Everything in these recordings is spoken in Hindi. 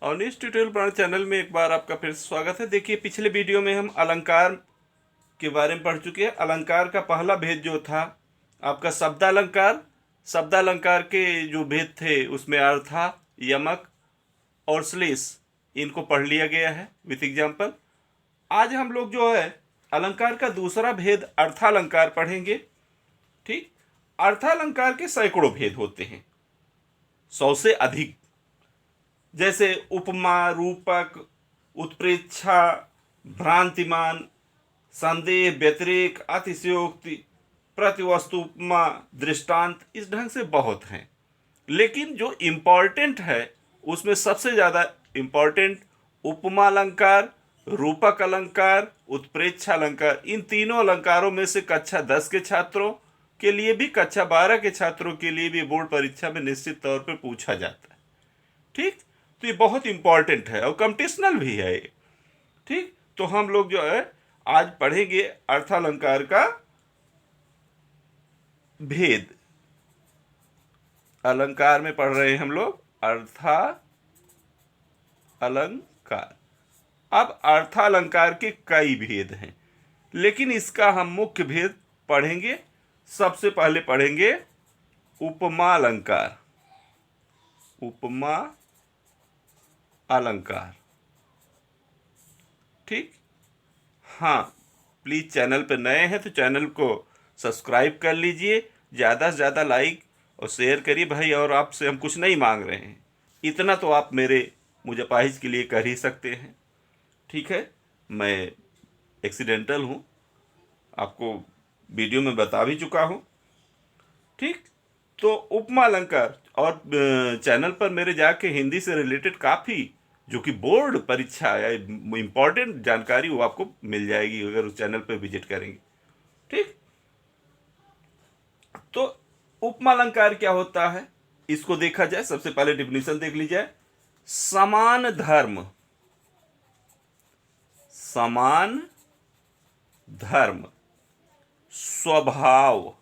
और न्यूज ट्यूटोरियल ब्रांड चैनल में एक बार आपका फिर से स्वागत है। देखिए, पिछले वीडियो में हम अलंकार के बारे में पढ़ चुके हैं। अलंकार का पहला भेद जो था आपका शब्दालंकार। शब्दालंकार के जो भेद थे उसमें अर्था, यमक और श्लेष, इनको पढ़ लिया गया है विथ एग्जाम्पल। आज हम लोग जो है अलंकार का दूसरा भेद अर्थालंकार पढ़ेंगे। ठीक, अर्थालंकार के सैकड़ों भेद होते हैं, 100 से अधिक। जैसे उपमा, रूपक, उत्प्रेक्षा, भ्रांतिमान, संदेह, व्यतिरेक, अतिशयोक्ति, प्रतिवस्तु उपमा, दृष्टांत, इस ढंग से बहुत हैं। लेकिन जो इम्पॉर्टेंट है उसमें सबसे ज़्यादा इम्पॉर्टेंट उपमा अलंकार, रूपक अलंकार, उत्प्रेक्षा अलंकार। इन तीनों अलंकारों में से कक्षा 10 के छात्रों के लिए भी, कक्षा 12 के छात्रों के लिए भी बोर्ड परीक्षा में निश्चित तौर पर पूछा जाता है। ठीक, तो ये बहुत इंपॉर्टेंट है और कंपटीशनल भी है ये। ठीक, तो हम लोग जो है आज पढ़ेंगे अर्थालंकार का भेद। अलंकार में पढ़ रहे हैं हम लोग अर्था अलंकार। अब अर्थालंकार के कई भेद हैं, लेकिन इसका हम मुख्य भेद पढ़ेंगे। सबसे पहले पढ़ेंगे उपमा अलंकार। उपमा अलंकार, ठीक। हाँ, प्लीज़ चैनल पर नए हैं तो चैनल को सब्सक्राइब कर लीजिए, ज़्यादा से ज़्यादा लाइक और शेयर करिए भाई। और आपसे हम कुछ नहीं मांग रहे हैं, इतना तो आप मुझे अपाहिज के लिए कर ही सकते हैं। ठीक है, मैं एक्सीडेंटल हूँ, आपको वीडियो में बता भी चुका हूँ। ठीक, तो उपमा अलंकार, और चैनल पर मेरे जाके हिंदी से रिलेटेड काफ़ी जो कि बोर्ड परीक्षा या इम्पॉर्टेंट जानकारी वो आपको मिल जाएगी अगर उस चैनल पर विजिट करेंगे। ठीक, तो उपमा अलंकार क्या होता है इसको देखा जाए। सबसे पहले डिफिनीशन देख ली जाए। समान धर्म, समान धर्म, स्वभाव,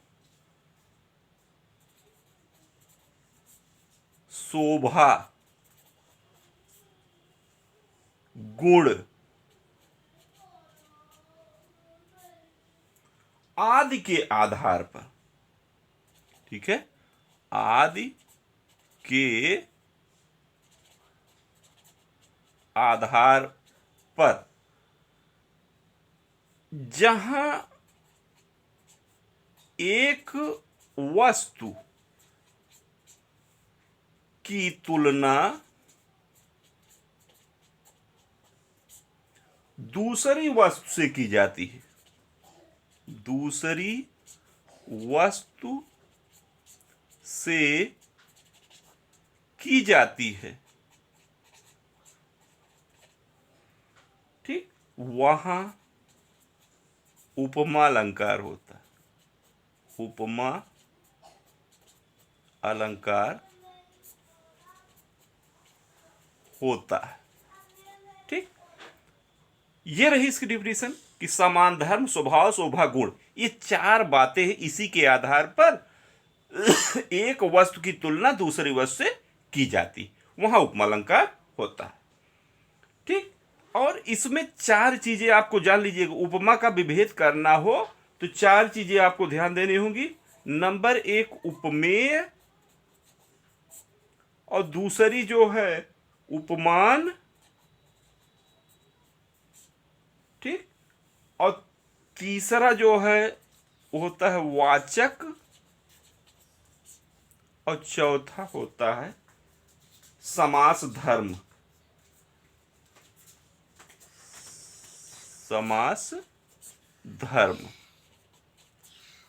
शोभा, गुण आदि के आधार पर, ठीक है, आदि के आधार पर जहां एक वस्तु की तुलना दूसरी वस्तु से की जाती है, दूसरी वस्तु से की जाती है, ठीक, वहां उपमा अलंकार होता है। उपमा अलंकार होता है। ठीक, ये रही इसकी डिफिनीशन कि समान धर्म, स्वभाव, शोभा, गुण, ये चार बातें हैं। इसी के आधार पर एक वस्तु की तुलना दूसरी वस्तु से की जाती, वहां उपमा अलंकार होता है। ठीक, और इसमें चार चीजें आपको जान लीजिएगा। उपमा का विभेद करना हो तो चार चीजें आपको ध्यान देनी होंगी। नंबर एक उपमेय, और दूसरी जो है उपमान, ठीक, और तीसरा जो है वो होता है वाचक, और चौथा होता है समास धर्म। समास धर्म,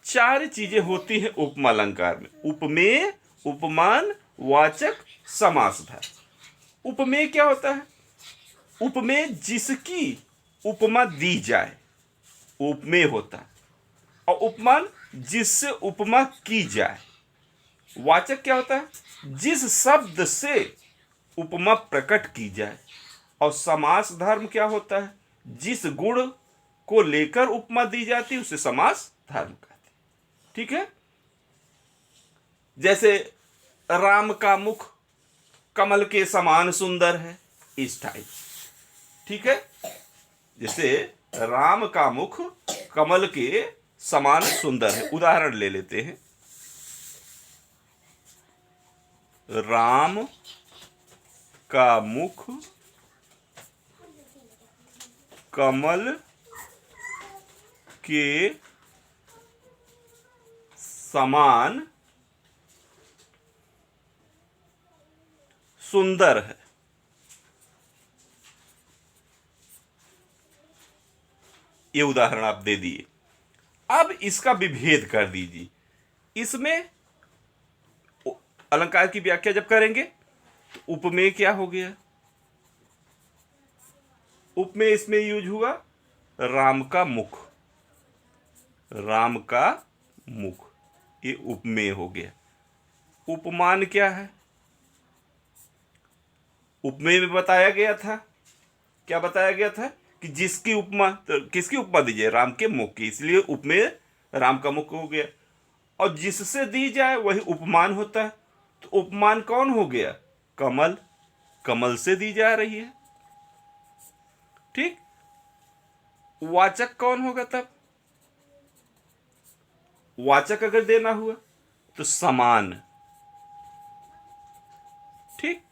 चार चीजें होती हैं उपमा अलंकार में। उपमेय, उपमान, वाचक, समास धर्म। उपमेय क्या होता है? उपमेय जिसकी उपमा दी जाए उपमेय होता है, और उपमान जिससे उपमा की जाए। वाचक क्या होता है? जिस शब्द से उपमा प्रकट की जाए। और समास धर्म क्या होता है? जिस गुण को लेकर उपमा दी जाती है उसे समास धर्म कहते हैं। ठीक है, जैसे राम का मुख कमल के समान सुंदर है, इस टाइप। ठीक है, जैसे राम का मुख कमल के समान सुंदर है। उदाहरण ले लेते हैं। राम का मुख कमल के समान सुंदर है। ये उदाहरण आप दे दिए। अब इसका विभेद कर दीजिए। इसमें अलंकार की व्याख्या जब करेंगे तो उपमेय क्या हो गया? उपमेय इसमें यूज हुआ राम का मुख। राम का मुख, ये उपमेय हो गया। उपमान क्या है? उपमेय में बताया गया था, क्या बताया गया था कि जिसकी उपमा, तो किसकी उपमा दीजिए? राम के मुख की, इसलिए उपमेय राम का मुख हो गया। और जिससे दी जाए वही उपमान होता है। तो उपमान कौन हो गया? कमल। कमल से दी जा रही है। ठीक। वाचक कौन होगा तब? वाचक अगर देना हुआ तो समान। ठीक।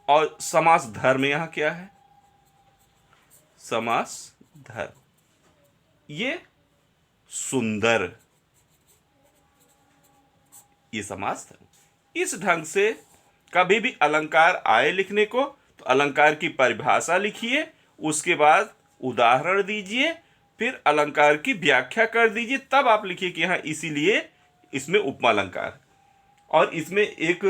और समास धर्म यहां क्या है? समास धर्म, ये सुंदर, ये समास धर्म। इस ढंग से कभी भी अलंकार आए लिखने को तो अलंकार की परिभाषा लिखिए, उसके बाद उदाहरण दीजिए, फिर अलंकार की व्याख्या कर दीजिए, तब आप लिखिए कि हाँ इसीलिए इसमें उपमा अलंकार। और इसमें एक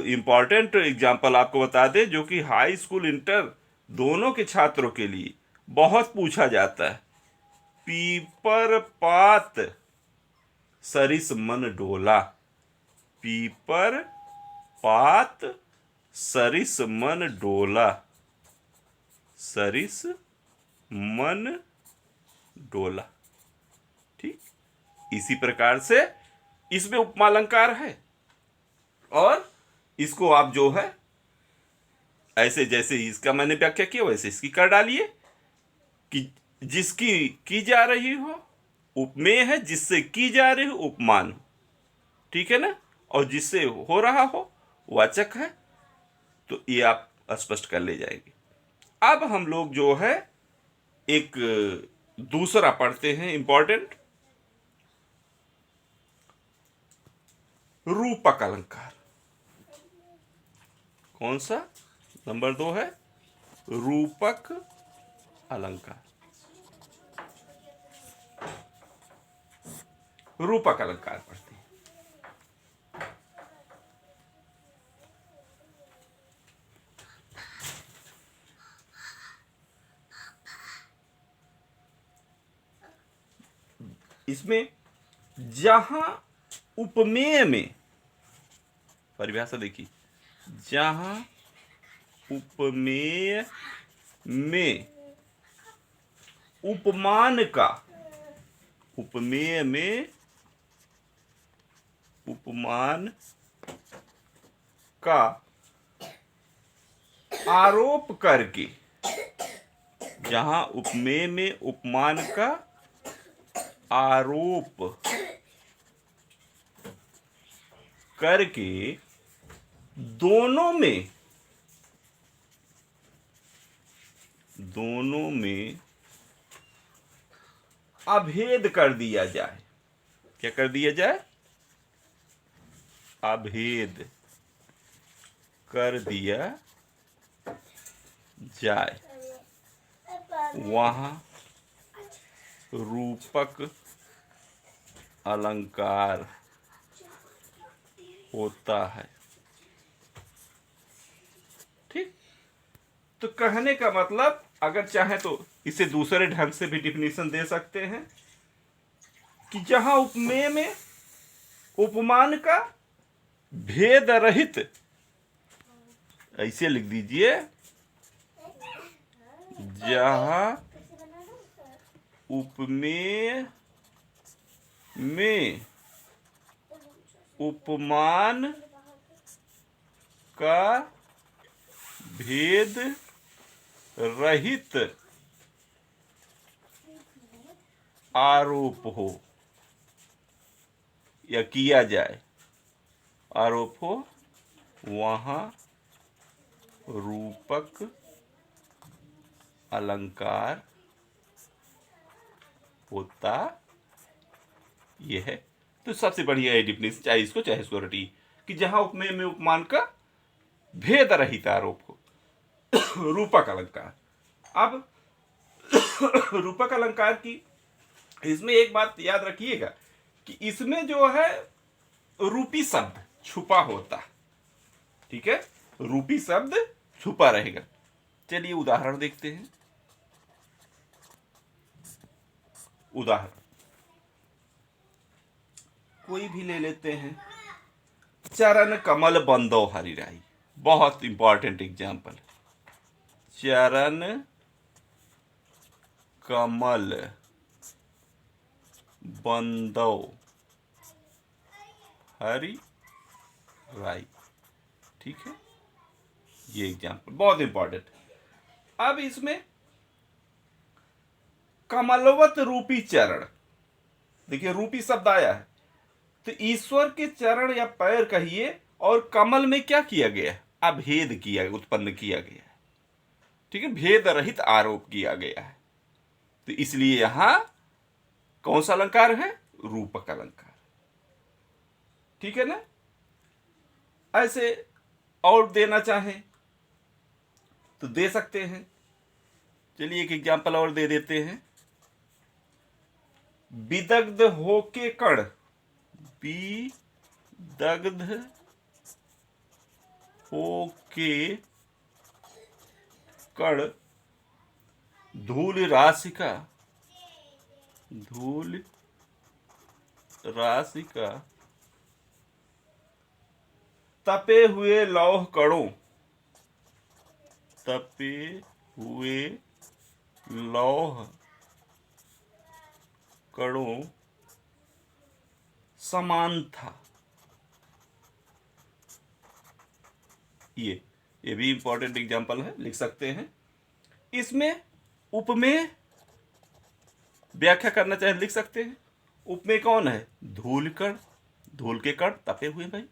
इम्पॉर्टेंट एग्जाम्पल आपको बता दें जो कि हाई स्कूल इंटर दोनों के छात्रों के लिए बहुत पूछा जाता है। पीपर पात सरिस मन डोला। पीपर पात सरिस मन डोला। सरिस मन डोला। ठीक। इसी प्रकार से इसमें उपमा अलंकार है। और इसको आप जो है ऐसे जैसे इसका मैंने व्याख्या किया वैसे इसकी कर डालिए कि जिसकी की जा रही हो उपमेय है, जिससे की जा रही हो उपमान हो। ठीक है ना? और जिससे हो रहा हो वाचक है। तो ये आप स्पष्ट कर ले जाएंगे। अब हम लोग जो है एक दूसरा पढ़ते हैं इंपॉर्टेंट, रूपक अलंकार। कौन सा? नंबर 2 है रूपक अलंकार। रूपक अलंकार पढ़ते हैं। इसमें जहां उपमेय में, परिभाषा देखिए, जहां उपमेय में उपमान का, उपमेय में उपमान का आरोप करके, जहां उपमेय में उपमान का आरोप करके दोनों में अभेद कर दिया जाए। क्या कर दिया जाए? अभेद कर दिया जाए, वहां रूपक अलंकार होता है। ठीक। तो कहने का मतलब, अगर चाहे तो इसे दूसरे ढंग से भी डिफिनीशन दे सकते हैं कि जहां उपमेय में उपमान का भेद रहित, ऐसे लिख दीजिए, जहां उपमेय में उपमान का भेद रहित आरोप हो या किया जाए, आरोप हो, वहां रूपक अलंकार होता यह है। तो सबसे बढ़िया है डिफिनेशन, चाहे इसको रटी, कि जहां उपमेय में उपमान का भेद रहित आरोप हो, रूपक अलंकार। अब रूपक अलंकार की इसमें एक बात याद रखिएगा कि इसमें जो है रूपी शब्द छुपा होता है, ठीक है, रूपी शब्द छुपा रहेगा। चलिए उदाहरण देखते हैं। उदाहरण कोई भी ले लेते हैं, चरण कमल बंदो हरिराई, बहुत इंपॉर्टेंट एग्जाम्पल। चरण कमल बंदो हरि राई, ठीक है, ये एग्जाम्पल बहुत इंपॉर्टेंट। अब इसमें कमलवत रूपी चरण, देखिए रूपी शब्द आया है, तो ईश्वर के चरण या पैर कहिए, और कमल में क्या किया गया है, अभेद किया, उत्पन्न किया गया है, ठीक है, भेद रहित आरोप किया गया है। तो इसलिए यहां कौन सा अलंकार है, रूपक अलंकार, ठीक है ना। ऐसे और देना चाहें तो दे सकते हैं। चलिए एक एग्जाम्पल और दे देते हैं। विदग्ध होके कण, विदग्ध होके कण धूल राशि का, धूल राशि का तपे हुए लौह कणों, तपे हुए लौह कणों समान था। ये भी इंपॉर्टेंट एग्जांपल है, लिख सकते हैं। इसमें उपमेय व्याख्या करना चाहे लिख सकते हैं। उपमेय कौन है, धूल कण, धूल के कण तपे हुए भाई,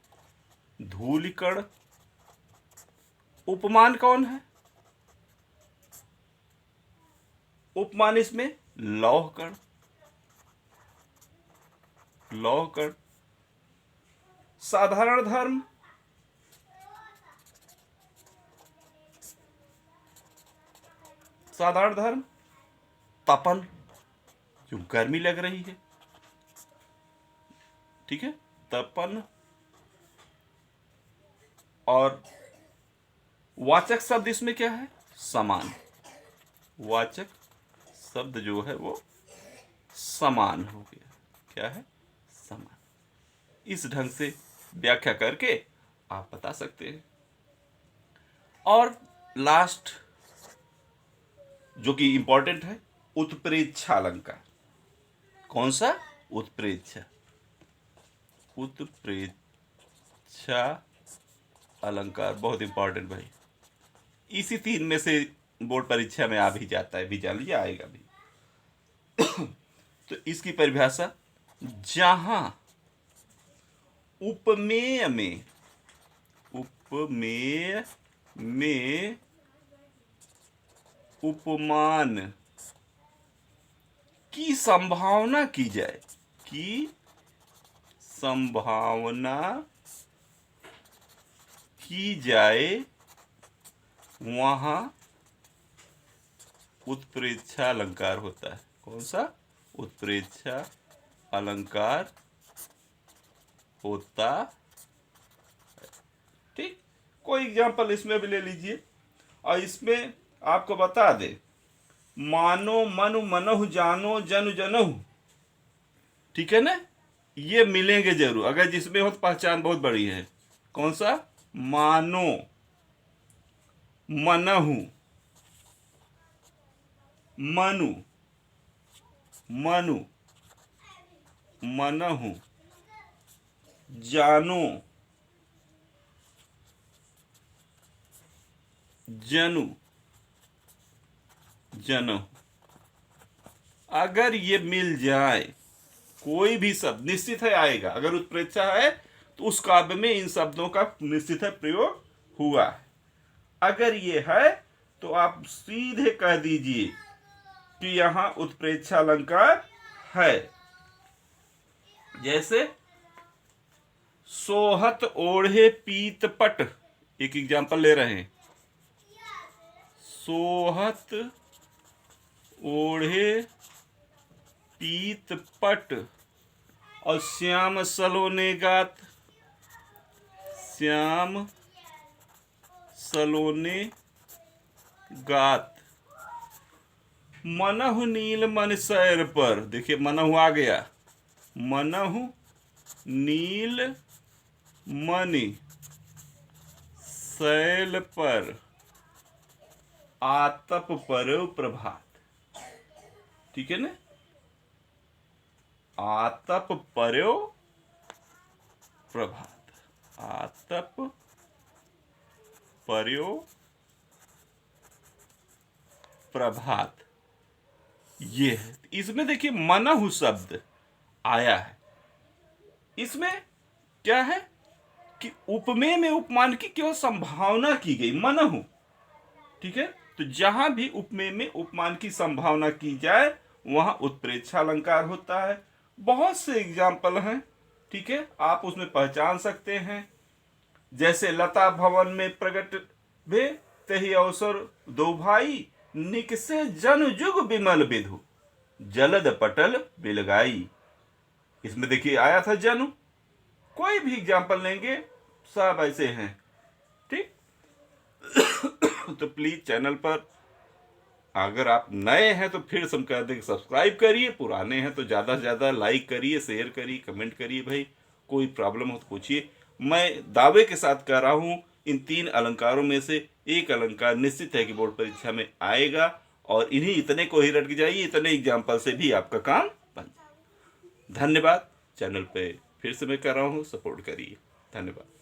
धूल कण। उपमान कौन है, उपमान इसमें लौह कण, लौह कण। साधारण धर्म, साधारण धर्म तपन, जो गर्मी लग रही है, ठीक है, तपन। और वाचक शब्द इसमें क्या है, समान, वाचक शब्द जो है वो समान हो गया, क्या है, समान। इस ढंग से व्याख्या करके आप बता सकते हैं। और लास्ट जो कि इंपॉर्टेंट है, उत्प्रेक्षा अलंकार। कौन सा, उत्प्रेक्षा, उत्प्रेक्षा अलंकार बहुत इंपॉर्टेंट भाई। इसी तीन में से बोर्ड परीक्षा में आ भी जाता है, भी जान लीजिए आएगा भी। तो इसकी परिभाषा, जहां उपमेय में, उपमेय में उपमान की संभावना की जाए, की संभावना की जाए, वहां उत्प्रेक्षा अलंकार होता है। कौन सा, उत्प्रेक्षा अलंकार होता है, ठीक। कोई एग्जांपल इसमें भी ले लीजिए, और इसमें आपको बता दे, मानो मनु मनहु जानो जनु जनहु, ठीक है ना, ये मिलेंगे जरूर, अगर जिसमें हो तो पहचान बहुत बड़ी है। कौन सा, मानो मनहु, मनु, मनु मनहु, जानो जनु, जनहु। अगर ये मिल जाए, कोई भी शब्द निश्चित है आएगा, अगर उत्प्रेक्षा है तो उस काव्य में इन शब्दों का निश्चित है प्रयोग हुआ है। अगर ये है तो आप सीधे कह दीजिए कि यहां उत्प्रेक्षा अलंकार है। जैसे सोहत ओढ़े पीत पट, एक एग्जाम्पल ले रहे हैं। सोहत ओढ़े पीत पट और श्याम सलोने गात, श्याम सलोने गात। मनहु नील मन सैर पर, देखिए मनहु आ गया, मनहु नील मणि शैल पर आतप पर प्रभात। ठीक है ना, आतप पर्यो प्रभात, आतप पर्यो प्रभात। ये है, इसमें देखिए मनहु शब्द आया है। इसमें क्या है कि उपमेय में उपमान की केवल संभावना की गई, मनहु। ठीक है, तो जहां भी उपमेय में उपमान की संभावना की जाए वहां उत्प्रेक्षा अलंकार होता है। बहुत से एग्जाम्पल हैं, ठीक है, आप उसमें पहचान सकते हैं। जैसे लता भवन में प्रगट भे तही अवसर दो भाई, निकसे जन जुग विमल विधु, जलद पटल बिलगाई। इसमें देखिए आया था जनु। कोई भी एग्जाम्पल लेंगे सब ऐसे हैं। ठीक तो प्लीज चैनल पर अगर आप नए हैं तो फिर से कह दें सब्सक्राइब करिए, पुराने हैं तो ज़्यादा से ज़्यादा लाइक करिए, शेयर करिए, कमेंट करिए। भाई कोई प्रॉब्लम हो तो पूछिए। मैं दावे के साथ कह रहा हूँ इन 3 अलंकारों में से एक अलंकार निश्चित है कि बोर्ड परीक्षा में आएगा, और इन्हीं इतने को ही रट जाइए, इतने एग्जाम्पल से भी आपका काम बन जाए। धन्यवाद। चैनल पे फिर से मैं कर रहा हूँ, सपोर्ट करिए। धन्यवाद।